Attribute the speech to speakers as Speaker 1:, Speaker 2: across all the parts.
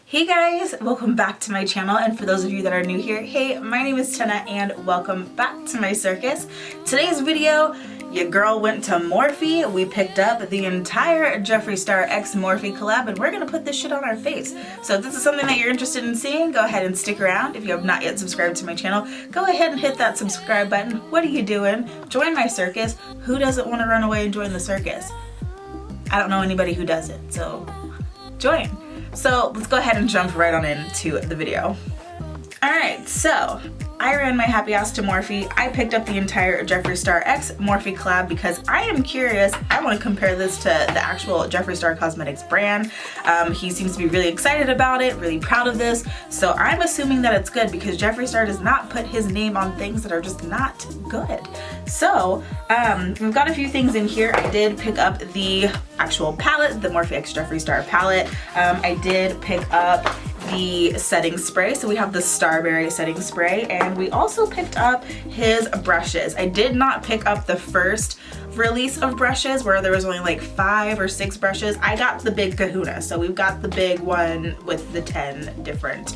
Speaker 1: Hey guys, welcome back to my channel, and for those of you that are new here, hey, my name is Tenna and welcome back to my circus. Today's video, your girl went to Morphe. We picked up the entire Jeffree Star X Morphe collab and we're gonna put this shit on our face. So if this is something that you're interested in seeing, go ahead and stick around. If you have not yet subscribed to my channel, go ahead and hit that subscribe button. What are you doing? Join my circus. Who doesn't want to run away and join the circus? I don't know anybody who does it, so join. So let's go ahead and jump right on into the video. Alright, so I ran my happy ass to Morphe. I picked up the entire Jeffree Star X Morphe collab because I am curious. I want to compare this to the actual Jeffree Star Cosmetics brand. He seems to be really excited about it, really proud of this. So I'm assuming that it's good because Jeffree Star does not put his name on things that are just not good. So we've got a few things in here. I did pick up the actual palette, the Morphe X Jeffree Star palette. I did pick up the setting spray. So we have the Starberry setting spray, and we also picked up his brushes. I did not pick up the first release of brushes where there was only like 5 or 6 brushes. I got the big kahuna, so we've got the big one with the 10 different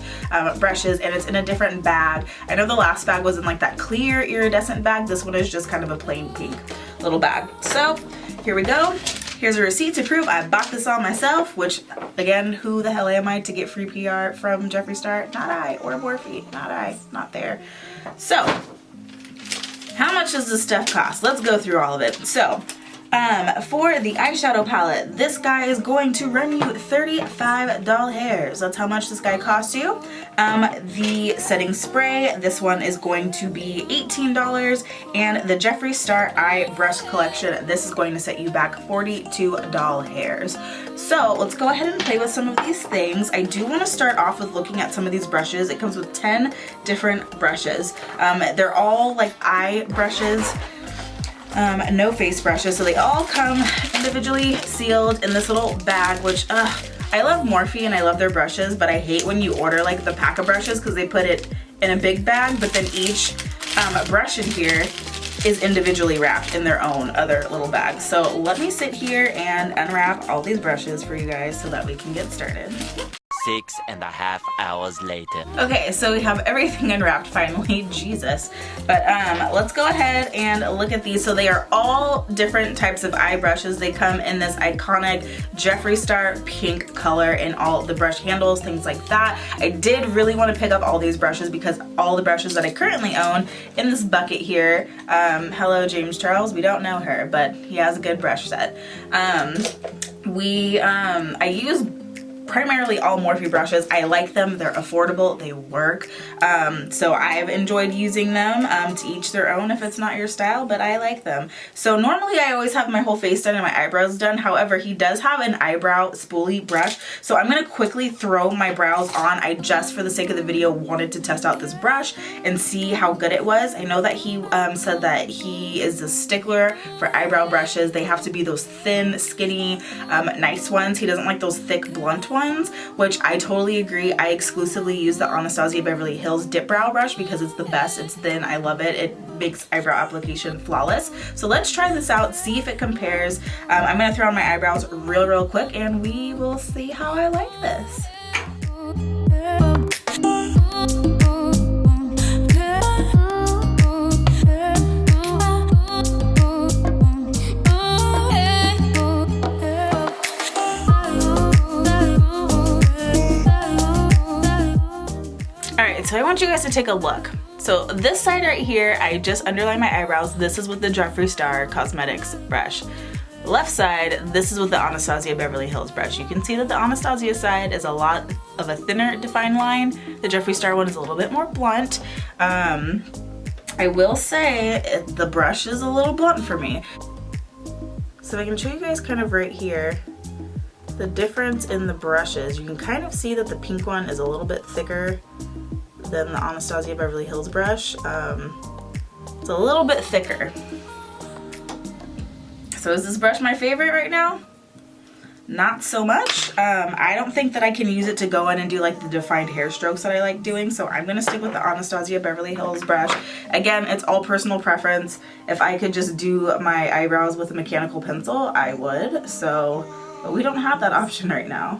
Speaker 1: brushes, and it's in a different bag. I know the last bag was in like that clear iridescent bag. This one is just kind of a plain pink little bag. So here we go. Here's a receipt to prove I bought this all myself, which, again, who the hell am I to get free PR from Jeffree Star? Not I, or Morphe, not I, not there. So, how much does this stuff cost? Let's go through all of it. So, for the eyeshadow palette, this guy is going to run you $35. That's how much this guy costs you. The setting spray, this one is going to be $18, and the Jeffree Star Eyebrush collection, this is going to set you back $42. So let's go ahead and play with some of these things. I do want to start off with looking at some of these brushes. It comes with 10 different brushes. They're all like eye brushes. No face brushes, so they all come individually sealed in this little bag, which I love Morphe and I love their brushes, but I hate when you order like the pack of brushes because they put it in a big bag, but then each brush in here is individually wrapped in their own other little bag. So let me sit here and unwrap all these brushes for you guys so that we can get started.
Speaker 2: 6.5 hours later.
Speaker 1: Okay, so we have everything unwrapped finally, Jesus. But let's go ahead and look at these. So they are all different types of eye brushes. They come in this iconic Jeffree Star pink color in all the brush handles, things like that. I did really want to pick up all these brushes because all the brushes that I currently own in this bucket here, hello James Charles, we don't know her, but he has a good brush set. I use primarily all Morphe brushes. I like them, they're affordable, they work. So I've enjoyed using them, to each their own if it's not your style, but I like them. So normally I always have my whole face done and my eyebrows done. However, he does have an eyebrow spoolie brush. So I'm gonna quickly throw my brows on. I just, for the sake of the video, wanted to test out this brush and see how good it was. I know that he said that he is a stickler for eyebrow brushes. They have to be those thin, skinny, nice ones. He doesn't like those thick, blunt ones, which I totally agree. I exclusively use the Anastasia Beverly Hills Dip Brow Brush because it's the best. It's thin, I love it. It makes eyebrow application flawless. So let's try this out, see if it compares. I'm gonna throw on my eyebrows real quick and we will see how I like this. So I want you guys to take a look. So this side right here, I just underlined my eyebrows. This is with the Jeffree Star Cosmetics brush. Left side, this is with the Anastasia Beverly Hills brush. You can see that the Anastasia side is a lot of a thinner defined line. The Jeffree Star one is a little bit more blunt. I will say the brush is a little blunt for me. So I can show you guys kind of right here the difference in the brushes. You can kind of see that the pink one is a little bit thicker than the Anastasia Beverly Hills brush. It's a little bit thicker. So is this brush my favorite right now? Not so much. I don't think that I can use it to go in and do like the defined hair strokes that I like doing, so I'm gonna stick with the Anastasia Beverly Hills brush. Again, it's all personal preference. If I could just do my eyebrows with a mechanical pencil, I would. So, but we don't have that option right now.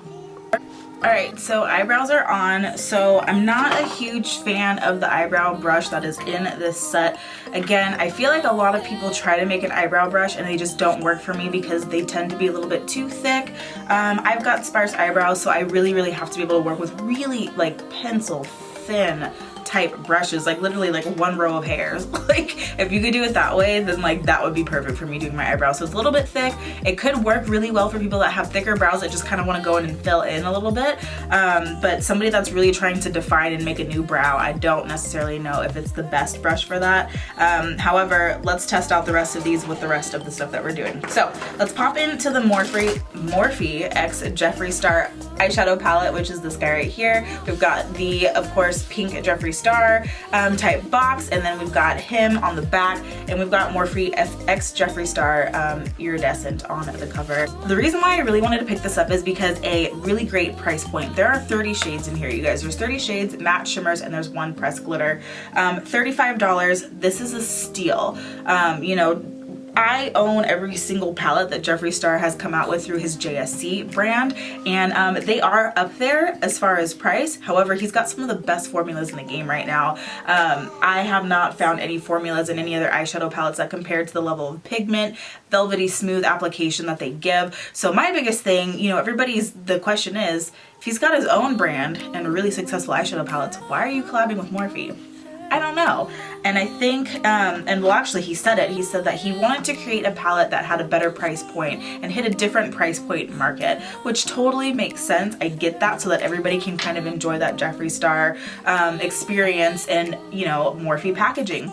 Speaker 1: Alright, so eyebrows are on. So I'm not a huge fan of the eyebrow brush that is in this set. Again, I feel like a lot of people try to make an eyebrow brush and they just don't work for me because they tend to be a little bit too thick. I've got sparse eyebrows, so I really have to be able to work with really like pencil thin type brushes, like literally like one row of hairs. Like if you could do it that way, then like that would be perfect for me doing my eyebrows. So it's a little bit thick. It could work really well for people that have thicker brows that just kind of want to go in and fill in a little bit. But somebody that's really trying to define and make a new brow, I don't necessarily know if it's the best brush for that. However, let's test out the rest of these with the rest of the stuff that we're doing. So let's pop into the Morphe x Jeffree Star eyeshadow palette, which is this guy right here. We've got the, of course, pink Jeffree Star type box, and then we've got him on the back, and we've got Morphe x Jeffree Star iridescent on the cover. The reason why I really wanted to pick this up is because a really great price point. There are 30 shades in here, you guys. There's 30 shades, matte shimmers, and there's one pressed glitter. $35. This is a steal. You know, I own every single palette that Jeffree Star has come out with through his JSC brand, and they are up there as far as price. However, he's got some of the best formulas in the game right now. I have not found any formulas in any other eyeshadow palettes that compare to the level of pigment, velvety smooth application that they give. So my biggest thing, you know, the question is, if he's got his own brand and really successful eyeshadow palettes, why are you collabing with Morphe? I don't know. And I think, and well, actually he said it, he said that he wanted to create a palette that had a better price point and hit a different price point market, which totally makes sense. I get that, so that everybody can kind of enjoy that Jeffree Star experience and, you know, Morphe packaging.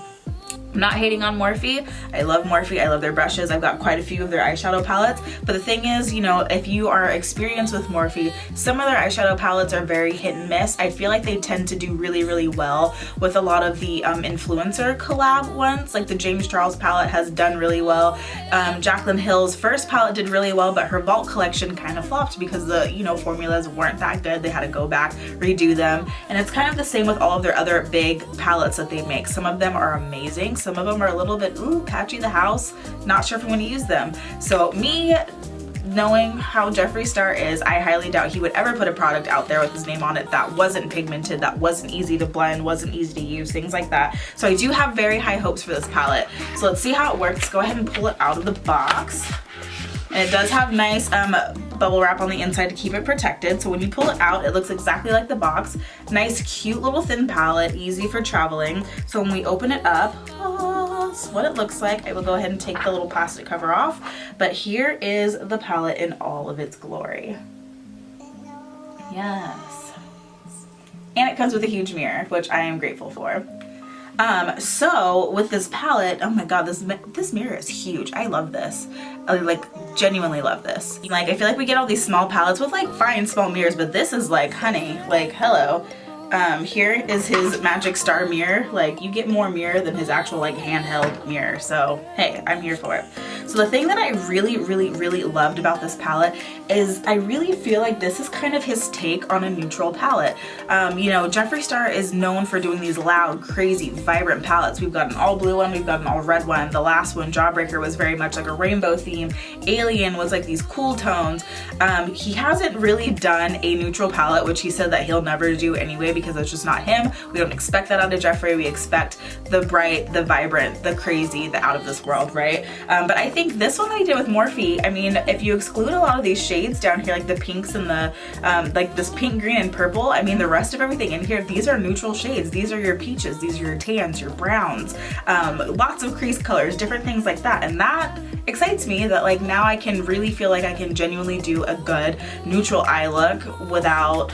Speaker 1: I'm not hating on Morphe. I love Morphe. I love their brushes. I've got quite a few of their eyeshadow palettes. But the thing is, you know, if you are experienced with Morphe, some of their eyeshadow palettes are very hit and miss. I feel like they tend to do really well with a lot of the influencer collab ones. Like the James Charles palette has done really well. Jaclyn Hill's first palette did really well, but her Vault collection kind of flopped because the, you know, formulas weren't that good. They had to go back, redo them. And it's kind of the same with all of their other big palettes that they make. Some of them are amazing. Some of them are a little bit, ooh, patchy the house. Not sure if I'm going to use them. So me knowing how Jeffree Star is, I highly doubt he would ever put a product out there with his name on it that wasn't pigmented, that wasn't easy to blend, wasn't easy to use, things like that. So I do have very high hopes for this palette. So let's see how it works. Go ahead and pull it out of the box. And it does have nice bubble wrap on the inside to keep it protected. So when you pull it out, it looks exactly like the box. Nice, cute little thin palette, easy for traveling. So when we open it up, that's what it looks like. I will go ahead and take the little plastic cover off. But here is the palette in all of its glory. Yes. And it comes with a huge mirror, which I am grateful for. So with this palette, oh my god, this mirror is huge. I love this. I like genuinely love this. Like I feel like we get all these small palettes with like fine small mirrors, but this is like, honey, like hello. Here is his Magic Star mirror. Like you get more mirror than his actual like handheld mirror. So hey, I'm here for it. So the thing that I really loved about this palette is I really feel like this is kind of his take on a neutral palette. You know, Jeffree Star is known for doing these loud, crazy, vibrant palettes. We've got an all blue one, we've got an all red one. The last one, Jawbreaker, was very much like a rainbow theme. Alien was like these cool tones. He hasn't really done a neutral palette, which he said that he'll never do anyway because it's just not him. We don't expect that out of Jeffree. We expect the bright, the vibrant, the crazy, the out of this world, right? But I think this one that he did with Morphe, I mean, if you exclude a lot of these shades down here, like the pinks and the, like this pink, green, and purple, I mean, the rest of everything in here, these are neutral shades. These are your peaches, these are your tans, your browns, lots of crease colors, different things like that. And that excites me that like now I can really feel like I can genuinely do a good neutral eye look without,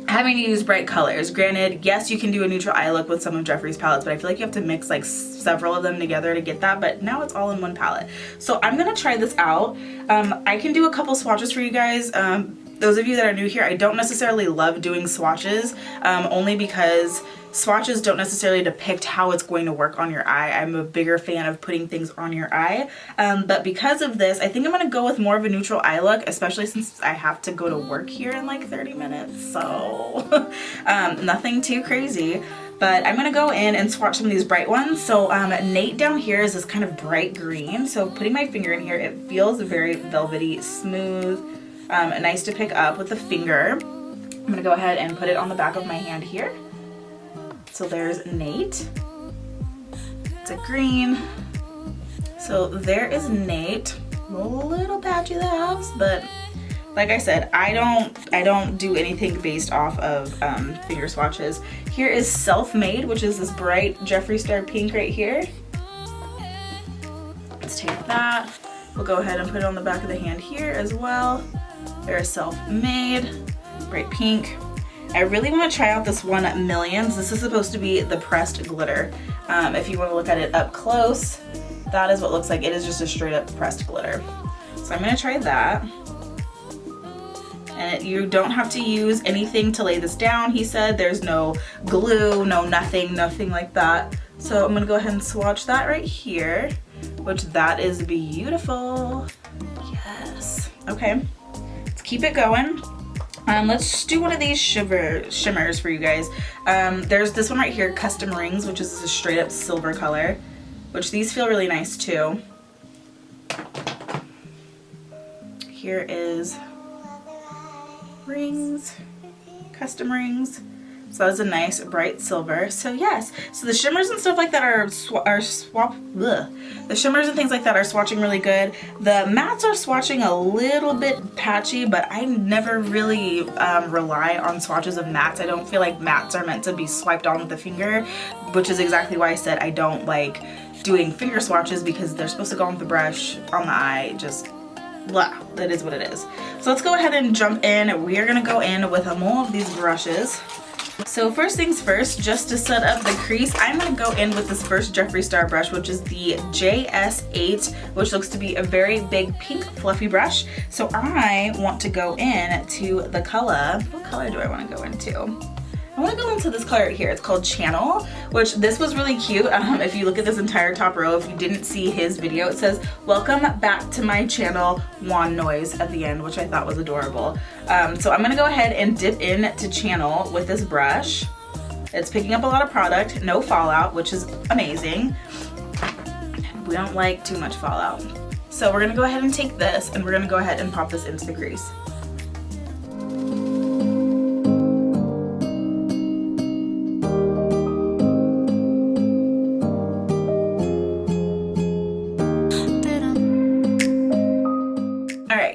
Speaker 1: having to use bright colors. Granted, yes, you can do a neutral eye look with some of Jeffree's palettes, but I feel like you have to mix like several of them together to get that, but now it's all in one palette. So I'm gonna try this out. I can do a couple swatches for you guys. Those of you that are new here, I don't necessarily love doing swatches, only because swatches don't necessarily depict how it's going to work on your eye. I'm a bigger fan of putting things on your eye. But because of this, I think I'm gonna go with more of a neutral eye look, especially since I have to go to work here in like 30 minutes. So nothing too crazy. But I'm gonna go in and swatch some of these bright ones. So Nate down here is this kind of bright green. So putting my finger in here, it feels very velvety, smooth. nice to pick up with the finger. I'm gonna go ahead and put it on the back of my hand here. So there's Nate. It's a green. So there is Nate. A little patchy the house, but like I said, I don't do anything based off of finger swatches. Here is Self-Made, which is this bright Jeffree Star pink right here. Let's take that. We'll go ahead and put it on the back of the hand here as well. There's Self-Made, bright pink. I really want to try out this one Millions. This is supposed to be the pressed glitter. If you want to look at it up close, that is what it looks like. It is just a straight up pressed glitter. So I'm going to try that. And you don't have to use anything to lay this down, he said. There's no glue, no nothing like that. So I'm gonna go ahead and swatch that right here, which that is beautiful. Yes. Okay, let's keep it going. Let's do one of these shimmers for you guys. There's this one right here, Custom Rings, which is a straight up silver color, which these feel really nice too. Here is Rings, Custom Rings. So that is a nice bright silver. So yes, so the shimmers and stuff like that are the shimmers and things like that are swatching really good. The mattes are swatching a little bit patchy, but I never really rely on swatches of mattes. I don't feel like mattes are meant to be swiped on with the finger, which is exactly why I said I don't like doing finger swatches, because they're supposed to go on with the brush on the eye. Just blah, that is what it is. So let's go ahead and jump in. We are gonna go in with more of these brushes. So first things first, just to set up the crease, I'm gonna go in with this first Jeffree Star brush, which is the JS8, which looks to be a very big pink fluffy brush. So I want to go in to the color. What color do I want to go into? I want to go into this color right here. It's called Channel, which this was really cute. If you look at this entire top row, if you didn't see his video, it says, "Welcome back to my channel," wand noise at the end, which I thought was adorable. So I'm gonna go ahead and dip into Channel with this brush. It's picking up a lot of product, no fallout, which is amazing. We don't like too much fallout. So we're gonna go ahead and take this and we're gonna go ahead and pop this into the crease.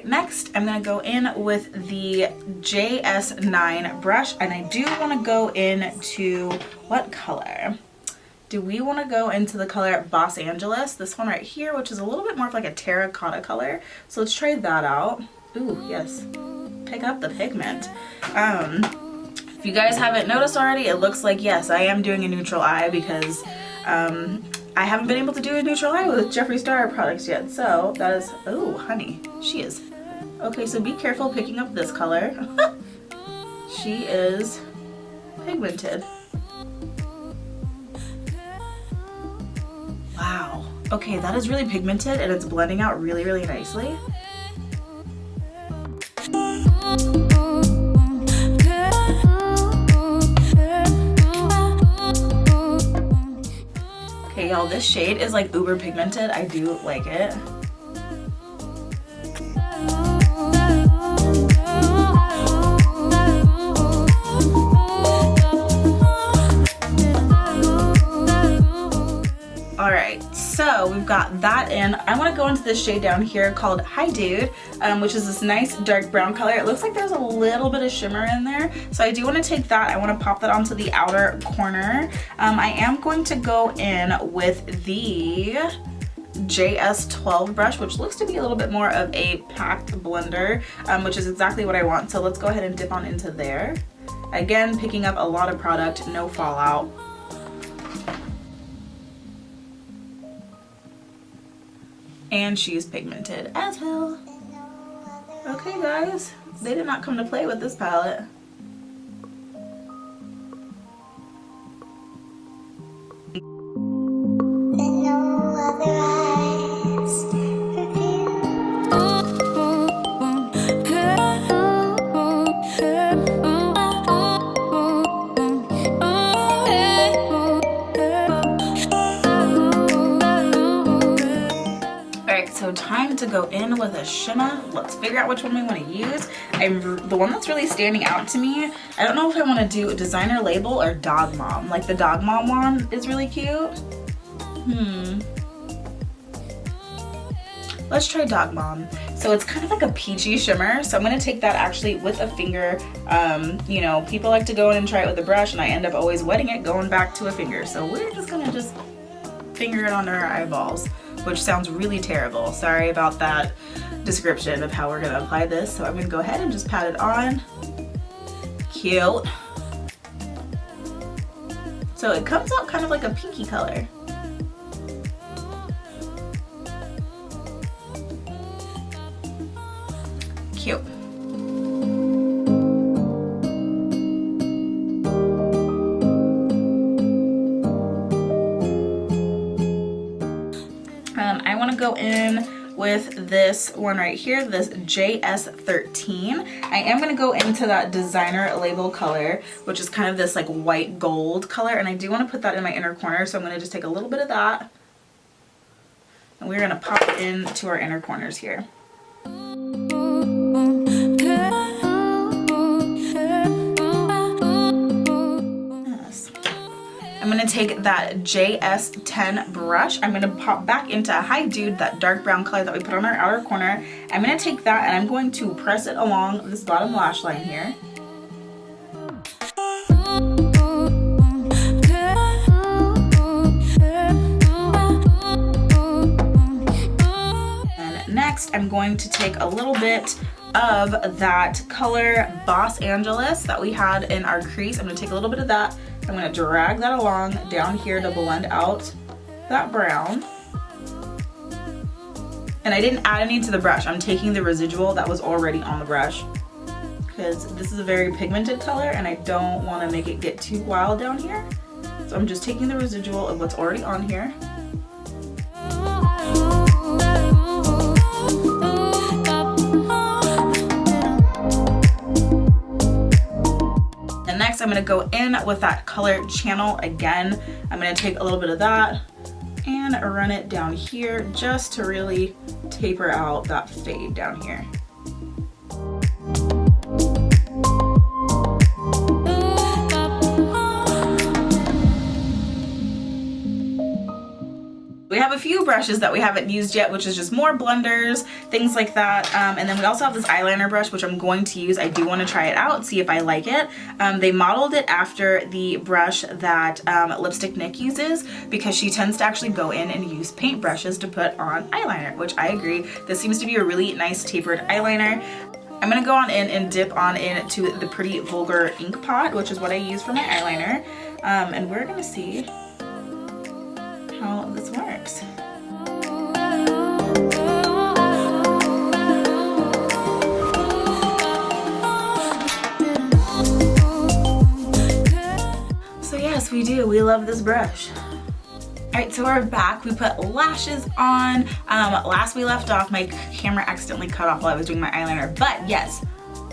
Speaker 1: Next, I'm gonna go in with the JS9 brush, and I do wanna go into, what color? Do we wanna go into the color Los Angeles? This one right here, which is a little bit more of like a terracotta color. So let's try that out. Ooh, yes, pick up the pigment. If you guys haven't noticed already, it looks like, yes, I am doing a neutral eye because I haven't been able to do a neutral eye with Jeffree Star products yet. So that is, oh honey, she is. Okay, so be careful picking up this color. She is pigmented. Wow. Okay, that is really pigmented and it's blending out really, really nicely. Okay, y'all, this shade is like uber pigmented. I do like it. Alright, so we've got that in. I want to go into this shade down here called Hi Dude, which is this nice dark brown color. It looks like there's a little bit of shimmer in there, so I do want to take that. I want to pop that onto the outer corner. I am going to go in with the JS12 brush, which looks to be a little bit more of a packed blender, which is exactly what I want. So let's go ahead and dip on into there. Again, picking up a lot of product, no fallout. And she's pigmented as hell. Okay guys, they did not come to play with this palette. So time to go in with a shimmer. Let's figure out which one we want to use. The one that's really standing out to me, I don't know if I want to do a designer label or Dog Mom. Like the Dog Mom one is really cute. Let's try Dog Mom. So it's kind of like a peachy shimmer. So I'm gonna take that actually with a finger. You know, people like to go in and try it with a brush and I end up always wetting it going back to a finger. So we're just gonna finger it under our eyeballs, which sounds really terrible. Sorry about that description of how we're gonna apply this. So I'm gonna go ahead and just pat it on. Cute. So it comes out kind of like a pinky color. Cute. I want to go in with this one right here, this JS13. I am going to go into that designer label color, which is kind of this like white gold color, and I do want to put that in my inner corner, so I'm going to just take a little bit of that and we're going to pop it into our inner corners here. I'm going to take that JS10 brush. I'm going to pop back into Hi Dude, that dark brown color that we put on our outer corner. I'm going to take that and I'm going to press it along this bottom lash line here. And next, I'm going to take a little bit of that color Boss Angeles that we had in our crease. I'm going to take a little bit of that. I'm going to drag that along down here to blend out that brown. And I didn't add any to the brush. I'm taking the residual that was already on the brush because this is a very pigmented color and I don't want to make it get too wild down here. So I'm just taking the residual of what's already on here. Next, I'm going to go in with that color Channel again. I'm going to take a little bit of that and run it down here just to really taper out that fade down here. We have a few brushes that we haven't used yet, which is just more blenders, things like that. And then we also have this eyeliner brush, which I'm going to use. I do want to try it out, see if I like it. They modeled it after the brush that Lipstick Nick uses because she tends to actually go in and use paint brushes to put on eyeliner, which I agree. This seems to be a really nice tapered eyeliner. I'm going to go on in and dip on into the Pretty Vulgar ink pot, which is what I use for my eyeliner. And we're going to see how this works. So yes, we do. We love this brush. Alright, so we're back. We put lashes on. Last we left off, my camera accidentally cut off while I was doing my eyeliner, but yes,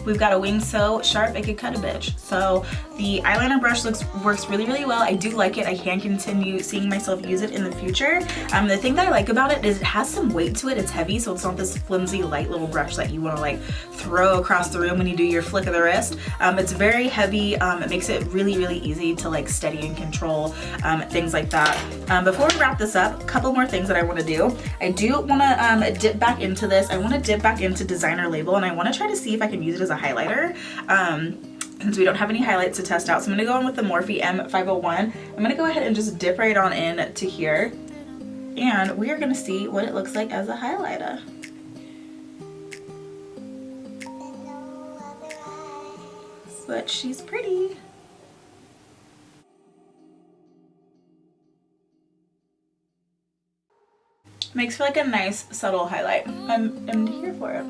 Speaker 1: we've got a wing so sharp it could cut a bitch. So the eyeliner brush works really, really well. I do like it. I can continue seeing myself use it in the future. The thing that I like about it is it has some weight to it. It's heavy, so it's not this flimsy, light little brush that you want to like throw across the room when you do your flick of the wrist. It's very heavy. It makes it really, really easy to like steady and control things like that. Before we wrap this up, a couple more things that I want to do. I do want to dip back into this. I want to dip back into designer label, and I want to try to see if I can use it as a highlighter. Since we don't have any highlights to test out, so I'm going to go in with the Morphe M501. I'm going to go ahead and just dip right on in to here, and we are going to see what it looks like as a highlighter. But she's pretty. Makes for like a nice subtle highlight. I'm here for it.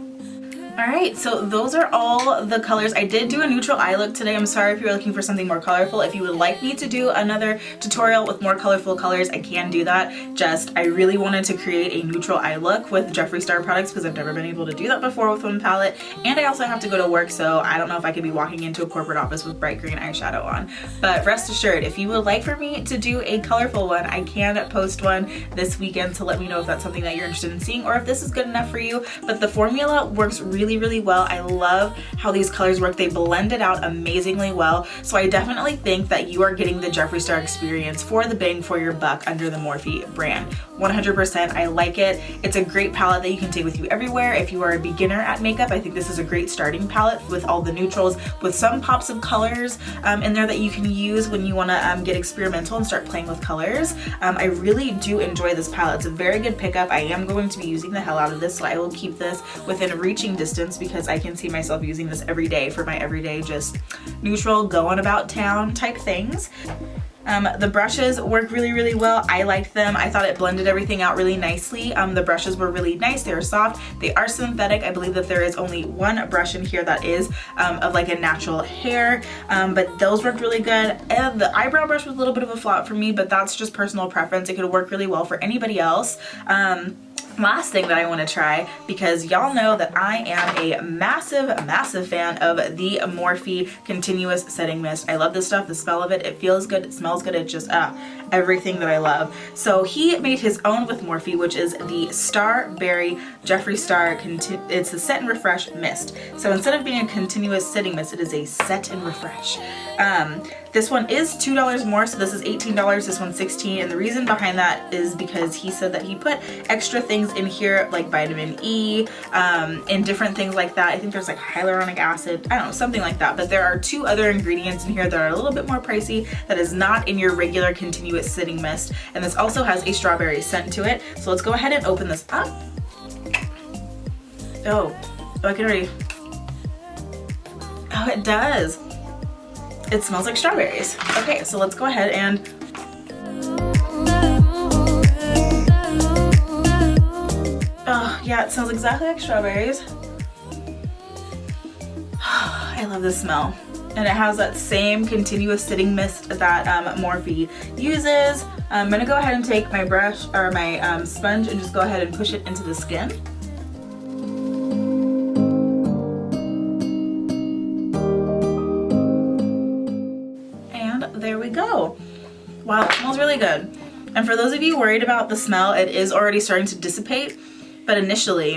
Speaker 1: Alright, so those are all the colors. I did do a neutral eye look today. I'm sorry if you're looking for something more colorful. If you would like me to do another tutorial with more colorful colors, I can do that. Just, I really wanted to create a neutral eye look with Jeffree Star products because I've never been able to do that before with one palette. And I also have to go to work, so I don't know if I could be walking into a corporate office with bright green eyeshadow on. But rest assured, if you would like for me to do a colorful one, I can post one this weekend to let me know if that's something that you're interested in seeing or if this is good enough for you. But the formula works really well. I love how these colors work. They blend it out amazingly well. So I definitely think that you are getting the Jeffree Star experience for the bang for your buck under the Morphe brand. 100%. I like it. It's a great palette that you can take with you everywhere. If you are a beginner at makeup, I think this is a great starting palette with all the neutrals, with some pops of colors in there that you can use when you want to get experimental and start playing with colors. I really do enjoy this palette. It's a very good pickup. I am going to be using the hell out of this, so I will keep this within reaching distance because I can see myself using this every day for my everyday just neutral going about town type things. The brushes work really well. I liked them. I thought it blended everything out really nicely. The brushes were really nice. They were soft. They are synthetic. I believe that there is only one brush in here that is of like a natural hair, but those worked really good. And the eyebrow brush was a little bit of a flop for me, but that's just personal preference. It could work really well for anybody else. Last thing that I want to try, because y'all know that I am a massive fan of the Morphe Continuous Setting Mist. I love this stuff, the smell of it. It feels good, it smells good, it just everything that I love. So he made his own with Morphe, which is the Starberry Jeffree Star, it's the Set and Refresh Mist. So instead of being a continuous setting mist, it is a set and refresh. This one is $2 more, so this is $18, this one's $16, and the reason behind that is because he said that he put extra things in here like vitamin E and different things like that. I think there's like hyaluronic acid, I don't know, something like that, but there are 2 other ingredients in here that are a little bit more pricey that is not in your regular continuous sitting mist, and this also has a strawberry scent to it. So let's go ahead and open this up. Oh, I can already, oh, it does. It smells like strawberries. Okay, so let's go ahead and oh yeah, it smells exactly like strawberries. I love this smell. And it has that same continuous sitting mist that Morphe uses. I'm gonna go ahead and take my brush or my sponge and just go ahead and push it into the skin. There we go. Wow, it smells really good. And for those of you worried about the smell, it is already starting to dissipate, but initially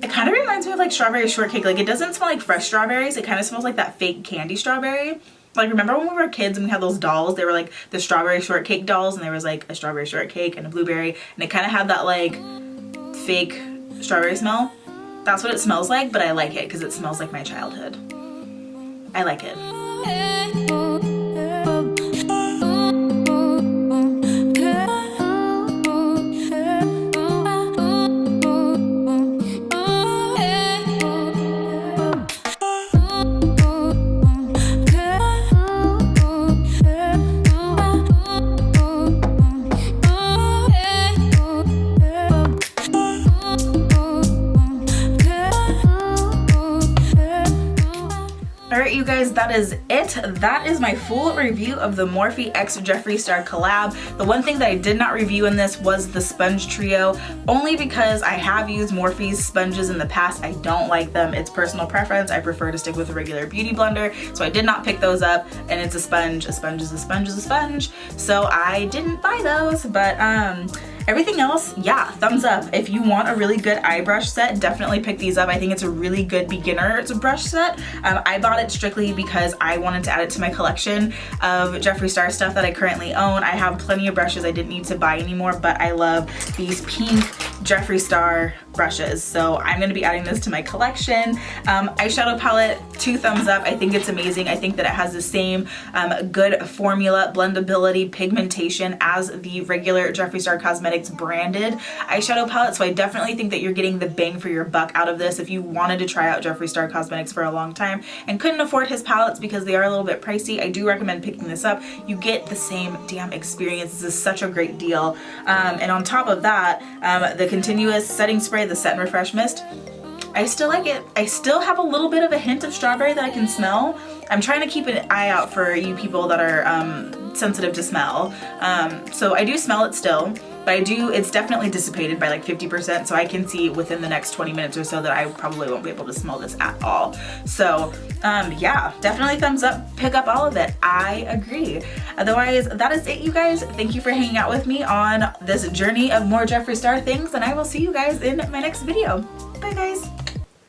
Speaker 1: it kind of reminds me of like strawberry shortcake. Like, it doesn't smell like fresh strawberries, it kind of smells like that fake candy strawberry. Like, remember when we were kids and we had those dolls? They were like the strawberry shortcake dolls, and there was like a strawberry shortcake and a blueberry, and it kind of had that like fake strawberry smell. That's what it smells like, but I like it because it smells like my childhood. I like it. Alright, you guys, that is it. That is my full review of the Morphe x Jeffree Star collab. The one thing that I did not review in this was the sponge trio, only because I have used Morphe's sponges in the past. I don't like them. It's personal preference. I prefer to stick with a regular beauty blender, so I did not pick those up, and it's a sponge. A sponge is a sponge is a sponge, so I didn't buy those, but everything else, yeah, thumbs up. If you want a really good eye brush set, definitely pick these up. I think it's a really good beginner's brush set. I bought it strictly because I wanted to add it to my collection of Jeffree Star stuff that I currently own. I have plenty of brushes I didn't need to buy anymore, but I love these pink Jeffree Star brushes, so I'm going to be adding this to my collection. Eyeshadow palette, 2 thumbs up. I think it's amazing. I think that it has the same good formula, blendability, pigmentation as the regular Jeffree Star Cosmetics branded eyeshadow palette, so I definitely think that you're getting the bang for your buck out of this. If you wanted to try out Jeffree Star Cosmetics for a long time and couldn't afford his palettes because they are a little bit pricey, I do recommend picking this up. You get the same damn experience. This is such a great deal. And on top of that, the continuous setting spray, the Set and Refresh Mist, I still like it. I still have a little bit of a hint of strawberry that I can smell. I'm trying to keep an eye out for you people that are sensitive to smell. So I do smell it still, but it's definitely dissipated by like 50%, so I can see within the next 20 minutes or so that I probably won't be able to smell this at all. So yeah, definitely thumbs up, pick up all of it. I agree. Otherwise, that is it, you guys. Thank you for hanging out with me on this journey of more Jeffree Star things, and I will see you guys in my next video. Bye, guys.